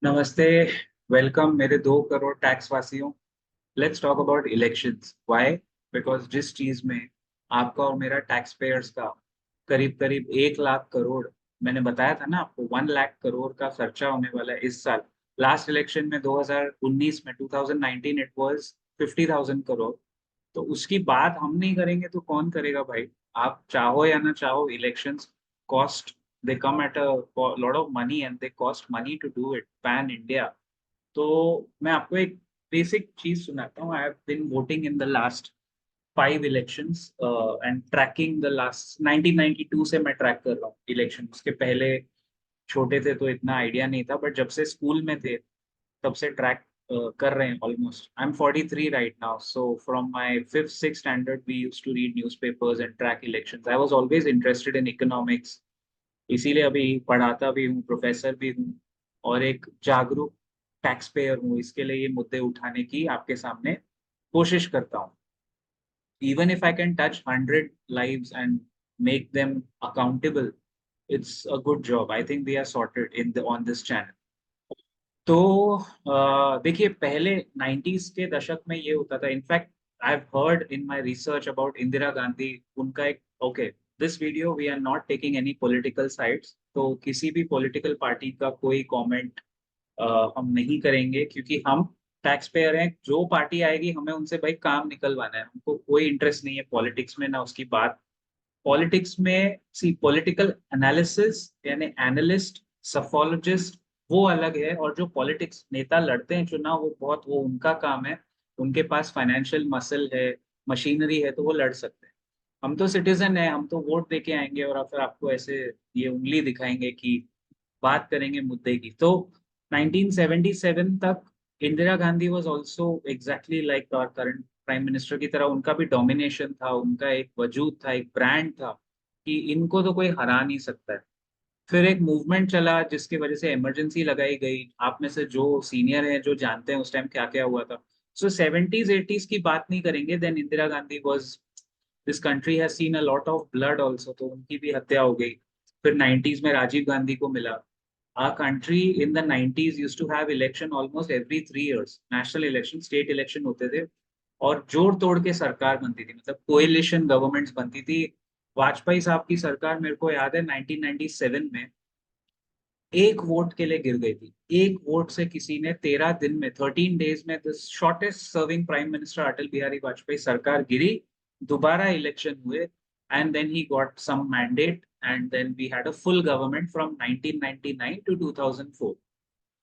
नमस्ते। वेलकम मेरे 2 करोड़ टैक्स वासियों। Let's talk about elections. Why? Because जिस चीज में आपका और मेरा टैक्स पेयर्स का करीब करीब 1 लाख करोड़, मैंने बताया था ना आपको 1 लाख करोड़ का खर्चा होने वाला है इस साल। लास्ट इलेक्शन में 2019 में 2019 इट वाज 50,000 करोड़। तो उसकी बात हम नहीं करेंगे तो कौन करेगा भाई? आप चाहो या ना चाहो, elections cost, they come at a lot of money and they cost money to do it pan India. तो मैं आपको एक बेसिक चीज सुनाता हूँ। I have been voting in the last 5 elections and tracking the last 1992 से मैं track कर रहा हूँ इलेक्शन। उसके पहले छोटे थे तो इतना आइडिया नहीं था, बट जब से स्कूल में थे तब से ट्रैक कर रहे हैं almost. I am 43 right now, so from my 5th 6th standard we used to read newspapers and track elections. I was always interested in economics, इसीलिए अभी पढ़ाता भी हूँ, प्रोफेसर भी हूँ और एक जागरूक टैक्स पेयर हूँ। इसके लिए ये मुद्दे उठाने की आपके सामने कोशिश करता हूँ। Even if I can touch 100 lives and make them accountable, it's a good job. I think they are sorted in the on this channel. तो देखिए, पहले 90s के दशक में ये होता था। In fact I have heard in my research about Indira Gandhi, उनका एक, okay, this video we are not taking any political sides, तो किसी भी पॉलिटिकल पार्टी का कोई कमेंट हम नहीं करेंगे, क्योंकि हम टैक्स पेयर हैं। जो पार्टी आएगी हमें उनसे भाई काम निकलवाना है, हमको कोई इंटरेस्ट नहीं है पॉलिटिक्स में ना उसकी बात। पॉलिटिक्स में सी पॉलिटिकल एनालिसिस यानी एनालिस्ट, सफोलॉजिस्ट, वो अलग है। और जो पॉलिटिक्स नेता लड़ते हैं चुनाव, वो बहुत, वो उनका काम है। उनके पास फाइनेंशियल मसल है, मशीनरी है, तो वो लड़ सकते हैं। हम तो सिटीजन है, हम तो वोट दे के आएंगे और फिर आपको ऐसे ये उंगली दिखाएंगे कि बात करेंगे मुद्दे की। तो 1977 तक Indira Gandhi was also exactly like our current prime minister की तरह। उनका भी डोमिनेशन था, उनका एक वजूद था, एक ब्रांड था कि इनको तो कोई हरा नहीं सकता है। फिर एक मूवमेंट चला जिसकी वजह से इमरजेंसी लगाई गई। आप में से जो सीनियर हैं, जो जानते हैं उस टाइम क्या क्या हुआ था। सो 70s 80s की बात नहीं करेंगे। Then Indira Gandhi was, this country has seen a lot of blood also, तो उनकी भी हत्या हो गई। फिर 90s में राजीव गांधी को मिला। Our country in the 90s used to have election almost every 3 years, national election, state election होते थे। और जोड़ तोड़ के सरकार बनती थी, मतलब कोएलिशन गवर्नमेंट्स बनती थी। वाजपेयी साहब की सरकार मेरे को याद है 1997 में एक वोट के लिए गिर गई थी। एक वोट से किसी ने 13 दिन में, 13 डेज में, the shortest serving prime minister Atal Bihari Vajpayee सरकार गिरी। दोबारा इलेक्शन हुए and then he got some mandate and then we had a full government from 1999 to 2004।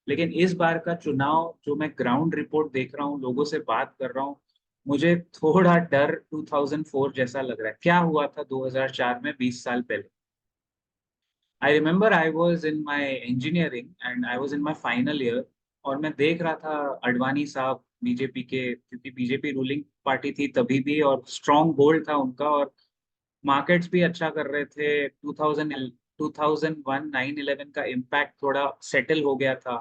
लेकिन इस बार का चुनाव, जो मैं ग्राउंड रिपोर्ट देख रहा हूँ, लोगों से बात कर रहा हूँ, मुझे थोड़ा डर 2004 जैसा लग रहा है। क्या हुआ था 2004 में, 20 साल पहले? I remember I was in my engineering and I was in my final year, और मैं देख रहा था अडवाणी साहब बीजेपी के, क्योंकि बीजेपी रूलिंग पार्टी थी तभी भी और स्ट्रॉन्ग होल्ड था उनका, और मार्केट्स भी अच्छा कर रहे थे। 2001 9/11 का इम्पैक्ट थोड़ा सेटल हो गया था।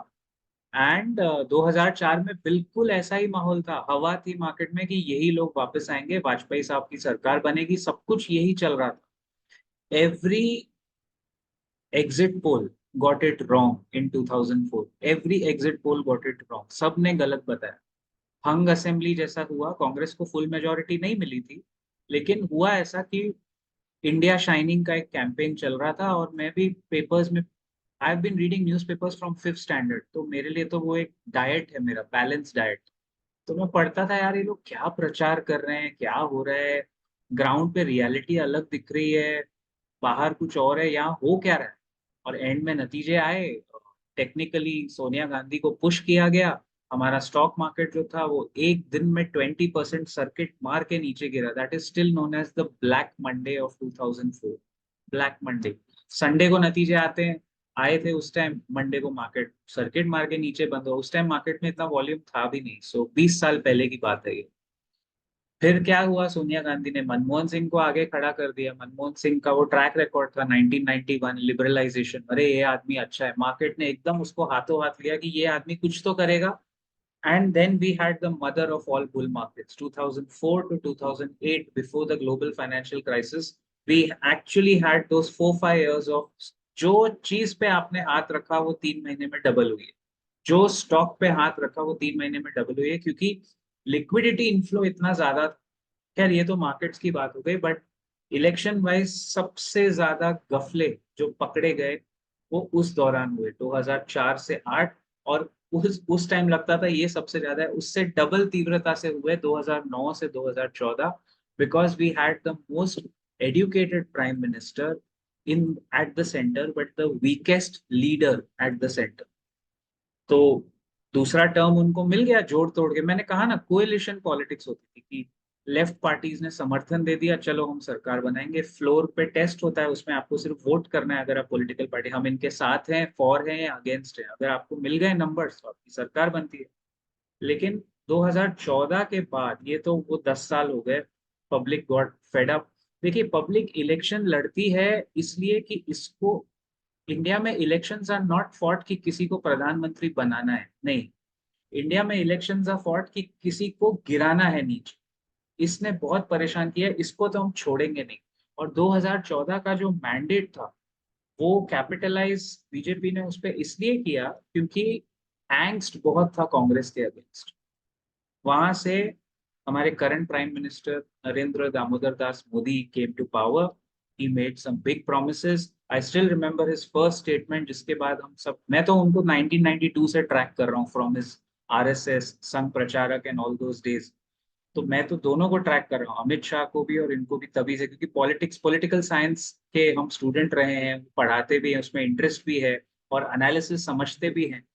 एंड 2004 में बिल्कुल ऐसा ही माहौल था, हवा थी मार्केट में कि यही लोग वापस आएंगे, वाजपेयी साहब की सरकार बनेगी, सब कुछ यही चल रहा था। Every exit poll got it wrong in 2004। Every exit poll got it wrong, सब ने गलत बताया। हंग असेंबली जैसा हुआ, कांग्रेस को फुल मेजोरिटी नहीं मिली थी, लेकिन हुआ ऐसा कि इंडिया शाइनिंग का एक कैंपेन चल रहा था। और मैं भी पेपर्स में, I have been reading newspapers from 5th standard, तो मेरे लिए तो वो एक डाइट है, मेरा बैलेंस डाइट। तो मैं पढ़ता था, यार ये लोग क्या प्रचार कर रहे हैं, क्या हो रहा है, ग्राउंड पे रियलिटी अलग दिख रही है, बाहर कुछ और है, यहाँ हो क्या रहा है। और एंड में नतीजे आए। टेक्निकली सोनिया गांधी को पुश किया गया। हमारा स्टॉक मार्केट जो था वो एक दिन में 20% सर्किट मार के नीचे गिरा। That is still known as the black Monday of 2004। Black Monday, Sunday को नतीजे आते हैं, आए थे उस टाइम, मंडे को मार्केट सर्किट मार के नीचे बंद हो। उस टाइम मार्केट में इतना वॉल्यूम था भी नहीं, सो 20 साल पहले की बात है ये। फिर क्या हुआ, सोनिया गांधी ने मनमोहन सिंह को आगे खड़ा कर दिया। मनमोहन सिंह का वो ट्रैक रिकॉर्ड था 1991 लिबरलाइजेशन, अरे ये आदमी अच्छा है, मार्केट ने एकदम उसको हाथों हाथ लिया कि ये आदमी कुछ तो करेगा। And then we had the mother of all bull markets 2004 to 2008, before the global financial crisis. We actually had those 4 5 years of, जो चीज पे आपने हाथ रखा वो 3 महीने में डबल हुई है। जो स्टॉक पे हाथ रखा वो 3 महीने में डबल हुई है, क्योंकि लिक्विडिटी इनफ्लो इतना ज्यादा था। खैर ये तो मार्केट्स की बात हो गई, बट इलेक्शन वाइज सबसे ज्यादा गफले जो पकड़े गए वो उस दौरान हुए 2004 से 8। और उस टाइम लगता था ये सबसे ज्यादा है, उससे डबल तीव्रता से हुए 2009 से 2014, because we had the most educated prime minister in at the center but the weakest leader at the center. तो दूसरा टर्म उनको मिल गया जोड़ तोड़ के। मैंने कहा ना, कोएलिशन पॉलिटिक्स होती थी कि लेफ्ट पार्टीज ने समर्थन दे दिया, चलो हम सरकार बनाएंगे। फ्लोर पे टेस्ट होता है, उसमें आपको सिर्फ वोट करना है, अगर आप पॉलिटिकल पार्टी हम इनके साथ हैं, फॉर हैं या अगेंस्ट हैं, अगर आपको मिल गए नंबर्स तो आपकी सरकार बनती है। लेकिन 2014 के बाद, ये तो वो 10 साल हो गए, पब्लिक गॉट फेड अप। देखिए, पब्लिक इलेक्शन लड़ती है इसलिए कि इसको, इंडिया में इलेक्शंस आर नॉट फॉट कि किसी को प्रधानमंत्री बनाना है, नहीं। इंडिया में इलेक्शंस आर फॉट कि किसी को गिराना है नीचे। इसने बहुत परेशान किया है, इसको तो हम छोड़ेंगे नहीं। और 2014 का जो मैंडेट था वो कैपिटलाइज बीजेपी ने उस पर इसलिए किया क्योंकि एंग्स्ट बहुत था कांग्रेस के अगेंस्ट। वहां से हमारे current prime minister Narendra Damodar Das Modi came to power. He made some big promises. I still remember his first statement, जिसके बाद हम सब, मैं तो उनको 1992 से ट्रैक कर रहा हूँ, फ्रॉम हिज आरएसएस संघ प्रचारक एंड ऑल दोस डेज। तो मैं तो दोनों को ट्रैक कर रहा हूँ, अमित शाह को भी और इनको भी, तभी से, क्योंकि पॉलिटिक्स, पॉलिटिकल साइंस के हम स्टूडेंट रहे हैं, पढ़ाते भी हैं, उसमें इंटरेस्ट भी है और एनालिसिस समझते भी हैं।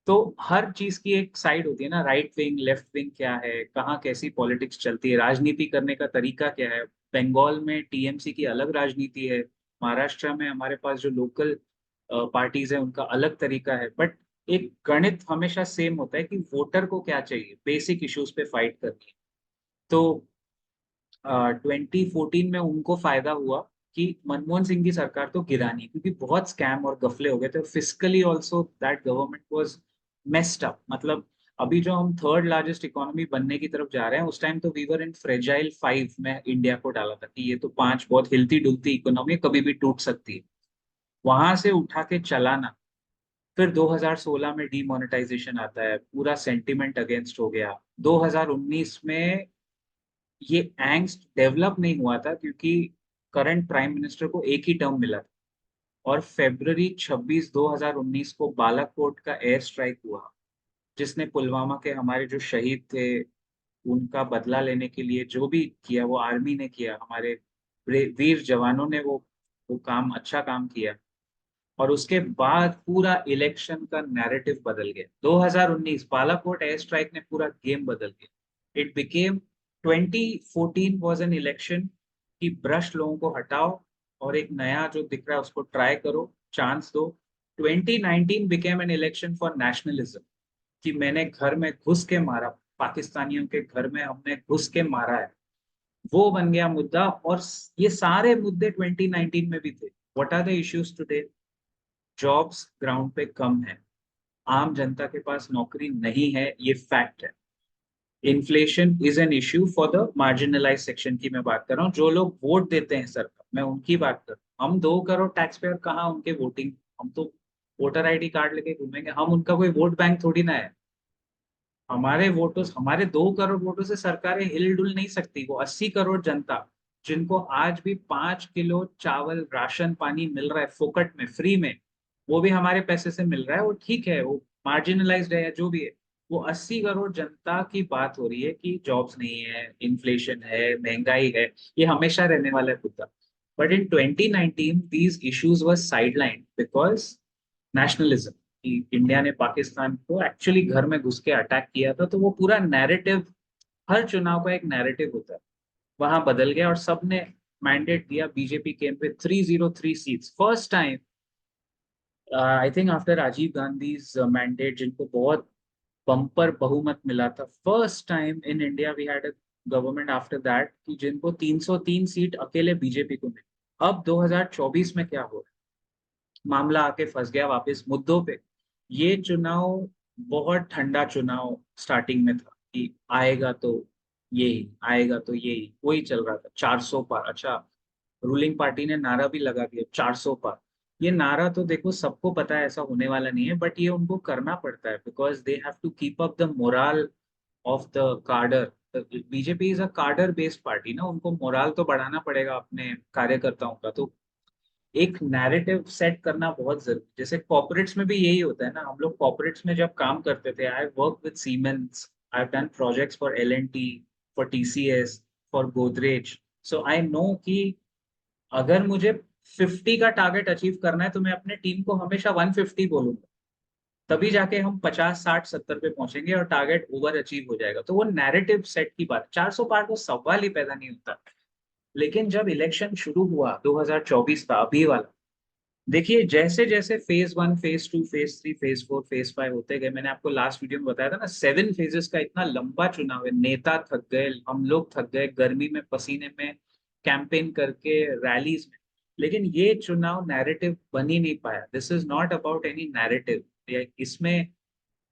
तो हर चीज की एक साइड होती है ना, राइट विंग लेफ्ट विंग क्या है, कहाँ कैसी पॉलिटिक्स चलती है, राजनीति करने का तरीका क्या है। बंगाल में टीएमसी की अलग राजनीति है, महाराष्ट्र में हमारे पास जो लोकल पार्टीज है उनका अलग तरीका है, बट एक गणित हमेशा सेम होता है कि वोटर को क्या चाहिए, बेसिक इश्यूज पे फाइट करनी है। तो 2014 में उनको फायदा हुआ कि मनमोहन सिंह की सरकार तो गिरानी, क्योंकि बहुत स्कैम और गफले हो गए थे, physically also that government was messed up. मतलब अभी जो हम थर्ड लार्जेस्ट इकोनॉमी बनने की तरफ जा रहे हैं, उस टाइम तो वीवर इन फ्रेजाइल 5 में इंडिया को डाला था कि ये तो 5 बहुत हिलती डुलती इकोनॉमी, कभी भी टूट सकती है। वहां से उठा के चलाना, फिर 2016 में डीमोनेटाइजेशन आता है, पूरा सेंटिमेंट अगेंस्ट हो गया। 2019 में ये एंग्स्ट डेवलप नहीं हुआ था क्योंकि करंट प्राइम मिनिस्टर को एक ही टर्म मिला था। और फरवरी 26 2019 को बालाकोट का एयर स्ट्राइक हुआ, जिसने पुलवामा के हमारे जो शहीद थे उनका बदला लेने के लिए जो भी किया वो आर्मी ने किया, हमारे वीर जवानों ने वो काम, अच्छा काम किया। और उसके बाद पूरा इलेक्शन का नैरेटिव बदल गया। 2019 बालाकोट एयर स्ट्राइक ने पूरा गेम बदल दिया। It became, 2014 was an election कि ब्रश लोगों को हटाओ और एक नया जो दिख रहा है उसको ट्राई करो, चांस दो। 2019 became an election for nationalism, कि मैंने घर में घुस के मारा, पाकिस्तानियों के घर में हमने घुस के मारा है, वो बन गया मुद्दा। और ये सारे मुद्दे 2019 में भी थे। What are the issues today? Jobs ground पे कम है, आम जनता के पास नौकरी नहीं है, ये फैक्ट है। Inflation is an issue for the marginalise section की मैं बात कर रहा हूँ, जो लोग वोट देते हैं सरकार, मैं उनकी बात कर रहा हूँ। हम 2 करोड़ टैक्स पेयर कहाँ उनके वोटिंग, हम तो वोटर आईडी कार्ड लेके घूमेंगे, हम उनका कोई वोट बैंक थोड़ी ना है। हमारे वोटों, हमारे 2 करोड़ वोटों से सरकारें हिलडुल नहीं सकती। वो 80 करोड़ जनता, जिनको आज भी 5 किलो चावल राशन पानी मिल रहा है फोकट में, फ्री में, वो भी हमारे पैसे से मिल रहा है, वो ठीक है, वो मार्जिनलाइज्ड है या जो भी है। वो 80 करोड़ जनता की बात हो रही है कि जॉब्स नहीं है, इन्फ्लेशन है, महंगाई है, ये हमेशा रहने वाला है मुद्दा। But in 2019 these issues were sideline because nationalism, कि इंडिया ने पाकिस्तान को एक्चुअली घर में घुस के अटैक किया था। तो वो पूरा नैरेटिव, हर चुनाव का एक नैरेटिव होता है, वहां बदल गया और सबने मैंडेट दिया। बीजेपी केम पे 303 seats first time, I think after Rajiv Gandhi mandate, जिनको बहुत बम्पर बहुमत मिला था। First time in India we had a government after that कि जिनको 303 सीट अकेले बीजेपी को मिली। अब 2024 में क्या हो रहा है? मामला आके फंस गया वापस मुद्दों पे। ये चुनाव बहुत ठंडा चुनाव स्टार्टिंग में था कि आएगा तो यही, आएगा तो यही, वही चल रहा था, 400 पार। अच्छा, रूलिंग पार्टी ने नारा भी लगा दिया 400 पार। ये नारा तो देखो सबको पता है ऐसा होने वाला नहीं है, बट ये उनको करना पड़ता है because they have to keep up the morale of the cadre. BJP is a cadre based party ना, उनको मोरल तो बढ़ाना पड़ेगा अपने कार्यकर्ताओं का। तो एक नैरेटिव सेट करना बहुत जरूरी। जैसे कॉर्पोरेट्स में भी यही होता है ना, हम लोग कॉर्पोरेट्स में जब काम करते थे, I work with siemens, I have done projects for L&T, for TCS, for Godrej. So I know कि अगर मुझे 50 का टारगेट अचीव करना है तो मैं अपने टीम को हमेशा 150 बोलूंगा, तभी जाके हम 50 60 70 पे पहुंचेंगे और टारगेट ओवर अचीव हो जाएगा। तो वो नैरेटिव सेट की बात, 400 पार तो सवाल ही पैदा नहीं होता। लेकिन जब इलेक्शन शुरू हुआ 2024 का अभी वाला, देखिए जैसे जैसे phase 1 phase 2 phase 3 phase 4 phase 5 होते गए, मैंने आपको लास्ट वीडियो में बताया था ना, 7 फेजेस का इतना लंबा चुनाव है। नेता थक गए, हम लोग थक गए, गर्मी में पसीने में कैंपेन करके, रैलीज में। लेकिन ये चुनाव नैरेटिव बन ही नहीं पाया। This is not about any narrative. इसमें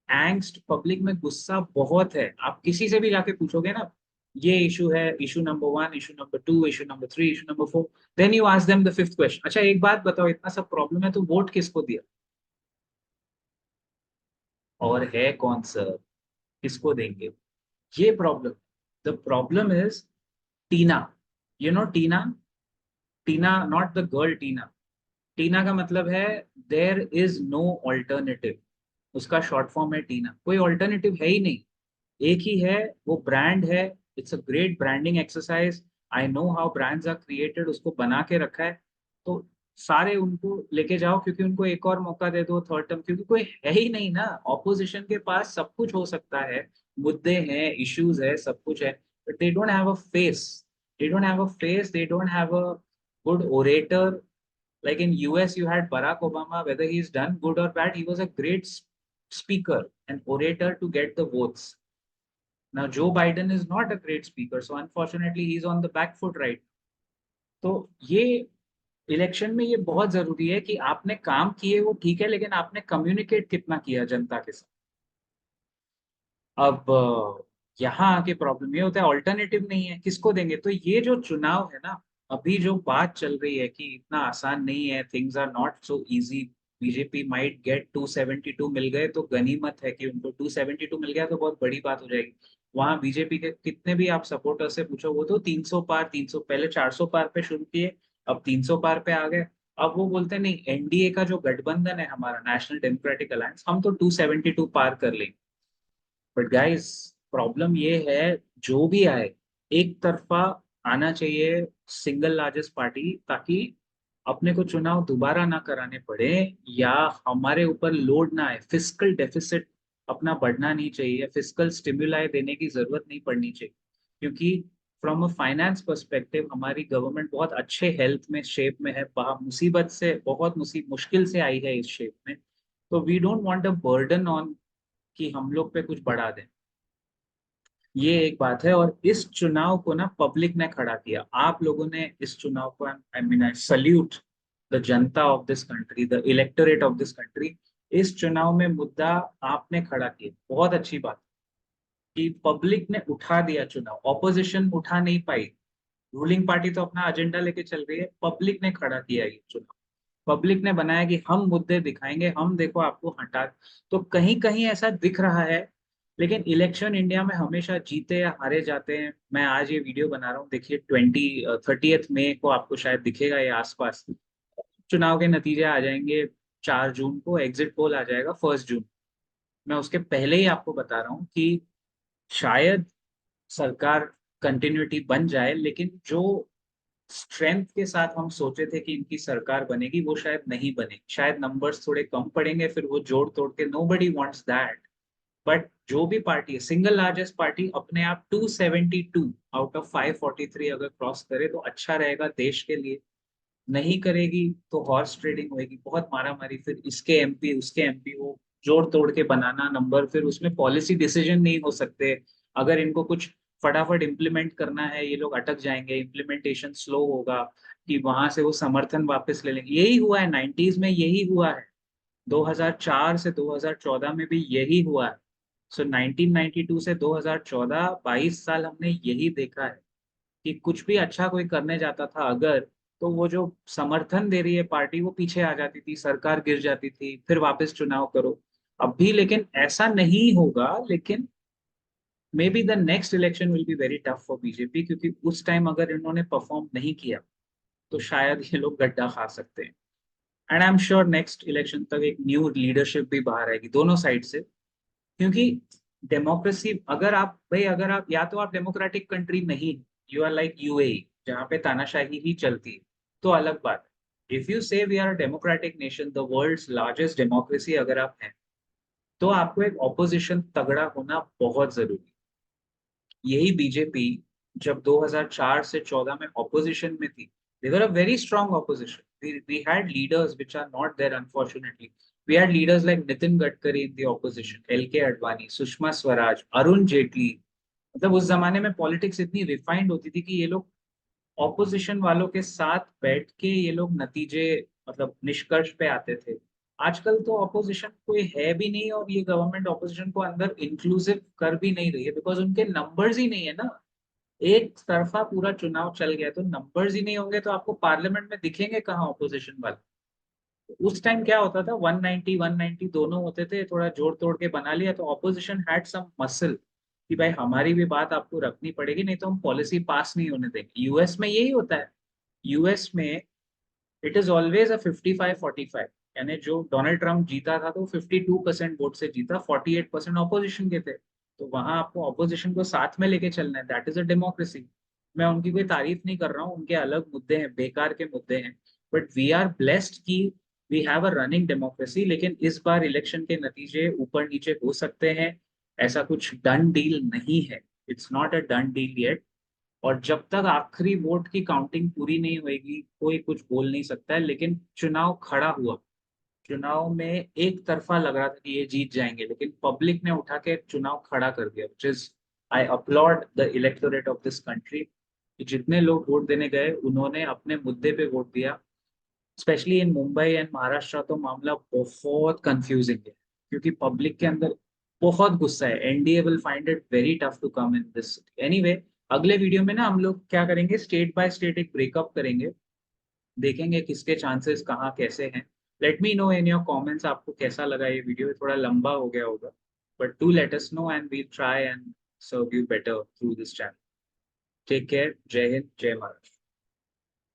एंग्स्ट, पब्लिक में गुस्सा बहुत है। आप किसी से भी जाके पूछोगे ना, ये इशू है, issue number 1, issue number 2, issue number 3, issue number 4, then you ask them the fifth question, अच्छा एक बात बताओ, इतना सब प्रॉब्लम है तो वोट किसको दिया और है कौन सर, किसको देंगे? ये problem. The problem is TINA, you know TINA, TINA not the girl Tina. TINA का मतलब है देयर इज नो ऑल्टरनेटिव, उसका शॉर्ट फॉर्म है टीना। कोई ऑल्टरनेटिव है ही नहीं, एक ही है, वो ब्रांड है। It's a great branding exercise. I know how brands are created, उसको बना के रखा है। तो सारे उनको लेके जाओ, क्योंकि उनको एक और मौका दे दो, थर्ड टर्म, क्योंकि कोई है ही नहीं ना। ऑपोजिशन के पास सब कुछ हो सकता है, मुद्दे हैं, इश्यूज है, सब कुछ है, but they don't have a face. They don't have a face, they don't have a good orator. like in US you had Barack Obama, whether he's done good or bad, he was a great speaker and orator to get the votes. Now Joe Biden is not a great speaker, so unfortunately he's on the back foot right. तो ये election में ये बहुत जरूरी है कि आपने काम किए वो ठीक है, लेकिन आपने कम्युनिकेट कितना किया जनता के साथ। अब यहाँ आके प्रॉब्लम ये होता है, ऑल्टरनेटिव नहीं है, किसको देंगे? तो ये जो चुनाव है ना, अभी जो बात चल रही है कि इतना आसान नहीं है, things are not so easy. BJP might get 272 मिल गए तो गनीमत है कि उनको 272 मिल गया तो बहुत बड़ी बात हो जाएगी। वहां बीजेपी के कितने भी आप सपोर्टर से पूछो, वो तो 300 पार, 300, पहले 400 पार पे शुरू किए, अब 300 पार पे आ गए। अब वो बोलते हैं नहीं, एनडीए का जो गठबंधन है हमारा, नेशनल डेमोक्रेटिक अलायंस, हम तो 272 पार कर लेंगे। बट गाइस, प्रॉब्लम ये है, जो भी आए एक तरफा आना चाहिए, सिंगल लार्जेस्ट पार्टी, ताकि अपने को चुनाव दोबारा ना कराने पड़े, या हमारे ऊपर लोड ना आए। फिस्कल डेफिसिट अपना बढ़ना नहीं चाहिए, फिस्कल स्टिमुलाई देने की जरूरत नहीं पड़नी चाहिए, क्योंकि फ्रॉम अ फाइनेंस पर्सपेक्टिव हमारी गवर्नमेंट बहुत अच्छे हेल्थ में, शेप में है, मुसीबत से, बहुत मुश्किल से आई है इस शेप में। तो we don't want a burden on कि हम लोग पे कुछ बढ़ा दें। ये एक बात है। और इस चुनाव को ना पब्लिक ने खड़ा किया, आप लोगों ने इस चुनाव को, I mean I salute the जनता of this country, the electorate of this country. इस चुनाव में मुद्दा आपने खड़ा किया, बहुत अच्छी बात कि पब्लिक ने उठा दिया चुनाव, ऑपोजिशन उठा नहीं पाई। रूलिंग पार्टी तो अपना एजेंडा लेके चल रही है, पब्लिक ने खड़ा किया ये चुनाव। पब्लिक ने बनाया कि हम मुद्दे दिखाएंगे, हम देखो आपको हटा। तो कहीं कहीं ऐसा दिख रहा है। लेकिन इलेक्शन इंडिया में हमेशा जीते या हारे जाते हैं। मैं आज ये वीडियो बना रहा हूँ, देखिए 30 मई को आपको शायद दिखेगा ये आसपास, चुनाव के नतीजे आ जाएंगे। 4 जून को एग्जिट पोल आ जाएगा, 1 जून। मैं उसके पहले ही आपको बता रहा हूँ कि शायद सरकार कंटिन्यूटी बन जाए, लेकिन जो स्ट्रेंथ के साथ हम सोचे थे कि इनकी सरकार बनेगी, वो शायद नहीं बनेगी। शायद नंबर्स थोड़े कम पड़ेंगे, फिर वो जोड़ तोड़ के, नोबडी वांट्स दैट। बट जो भी पार्टी है, सिंगल लार्जेस्ट पार्टी, अपने आप 272 आउट ऑफ 543 अगर क्रॉस करे तो अच्छा रहेगा देश के लिए। नहीं करेगी तो हॉर्स ट्रेडिंग होगी, बहुत मारा मारी, फिर इसके एमपी उसके एमपी, वो जोड़ तोड़ के बनाना नंबर, फिर उसमें पॉलिसी डिसीजन नहीं हो सकते। अगर इनको कुछ फटाफट इम्प्लीमेंट करना है, ये लोग अटक जाएंगे, इम्प्लीमेंटेशन स्लो होगा, कि वहां से वो समर्थन वापस ले लेंगे। यही हुआ है 90s में, यही हुआ है 2004 से 2014 में भी यही हुआ है। सो 1992 से 2014, 22 साल हमने यही देखा है कि कुछ भी अच्छा कोई करने जाता था अगर, तो वो जो समर्थन दे रही है पार्टी वो पीछे आ जाती थी, सरकार गिर जाती थी, फिर वापस चुनाव करो। अब भी लेकिन ऐसा नहीं होगा, लेकिन may be the next election will be very tough for BJP, क्योंकि उस टाइम अगर इन्होंने परफॉर्म नहीं किया तो शायद ये लोग गड्ढा खा सकते हैं। And I am sure next election तक एक न्यू लीडरशिप भी बाहर आएगी दोनों साइड से। क्योंकि डेमोक्रेसी, अगर आप भाई, अगर आप या तो आप डेमोक्रेटिक कंट्री नहीं, यू आर लाइक यूएई जहाँ पे तानाशाही ही चलती है, तो अलग बात है। If you say we are a democratic nation, the world's largest democracy अगर आप हैं, तो आपको एक ऑपोजिशन तगड़ा होना बहुत जरूरी है। यही बीजेपी जब 2004 से 14 में ऑपोजिशन में थी, they were a very strong opposition. We had leaders which are not there, unfortunately. We had leaders like Nitin Gadkari in the opposition, LK Advani, Sushma Swaraj, Arun Jaitley. मतलब उस जमाने में politics इतनी refined होती थी कि ये लोग ऑपोजिशन वालों के साथ बैठ के ये लोग नतीजे, मतलब निष्कर्ष पे आते थे। आजकल तो ऑपोजिशन कोई है भी नहीं, और ये गवर्नमेंट ऑपोजिशन को अंदर इंक्लूसिव कर भी नहीं रही है, बिकॉज उनके नंबर्स ही नहीं है ना। एक तरफा पूरा चुनाव चल गया, तो नंबर्स ही नहीं होंगे तो आपको पार्लियामेंट में दिखेंगे कहाँ ऑपोजिशन वाले। उस टाइम क्या होता था, 190 190 दोनों होते थे, थोड़ा जोड़ तोड़ के बना लिया तो ऑपोजिशन हैड सम मसल कि भाई हमारी भी बात आपको रखनी पड़ेगी, नहीं तो हम पॉलिसी पास नहीं होने देंगे। यूएस में यही होता है। यूएस में इट इज ऑलवेज अ 55-45, यानी जो डोनाल्ड ट्रंप जीता था तो 52% वोट से जीता, 48% ऑपोजिशन के थे। तो वहां आपको ऑपोजिशन को साथ में लेके चलना है, दैट इज अ डेमोक्रेसी। मैं उनकी कोई तारीफ नहीं कर रहा हूँ, उनके अलग मुद्दे हैं, बेकार के मुद्दे हैं, बट वी आर ब्लेस्ड कि we have a running democracy. लेकिन इस बार इलेक्शन के नतीजे ऊपर नीचे हो सकते हैं, ऐसा कुछ डन डील नहीं है। It's not a done deal yet. और जब तक आखिरी वोट की काउंटिंग पूरी नहीं होगी कोई कुछ बोल नहीं सकता है। लेकिन चुनाव खड़ा हुआ, चुनाव में एक तरफा लग रहा था कि ये जीत जाएंगे, लेकिन पब्लिक ने उठा के चुनाव खड़ा कर दिया, which is, I applaud the electorate of this country. जितने लोग वोट देने गए उन्होंने अपने मुद्दे पे वोट दिया। Specially in Mumbai and Maharashtra तो मामला बहुत कंफ्यूजिंग है, क्योंकि पब्लिक के अंदर बहुत गुस्सा है। NDA will find it very tough to come in this. Anyway, अगले वीडियो में ना हम लोग क्या करेंगे, स्टेट बाय स्टेट एक ब्रेकअप करेंगे, देखेंगे किसके चांसेस कहाँ कैसे हैं। Let me know in your comments आपको कैसा लगा ये वीडियो, थोड़ा लंबा हो गया होगा, but do let us know and we try and serve you better through this channel. Take care, Jai Hind, जय महाराष्ट्र।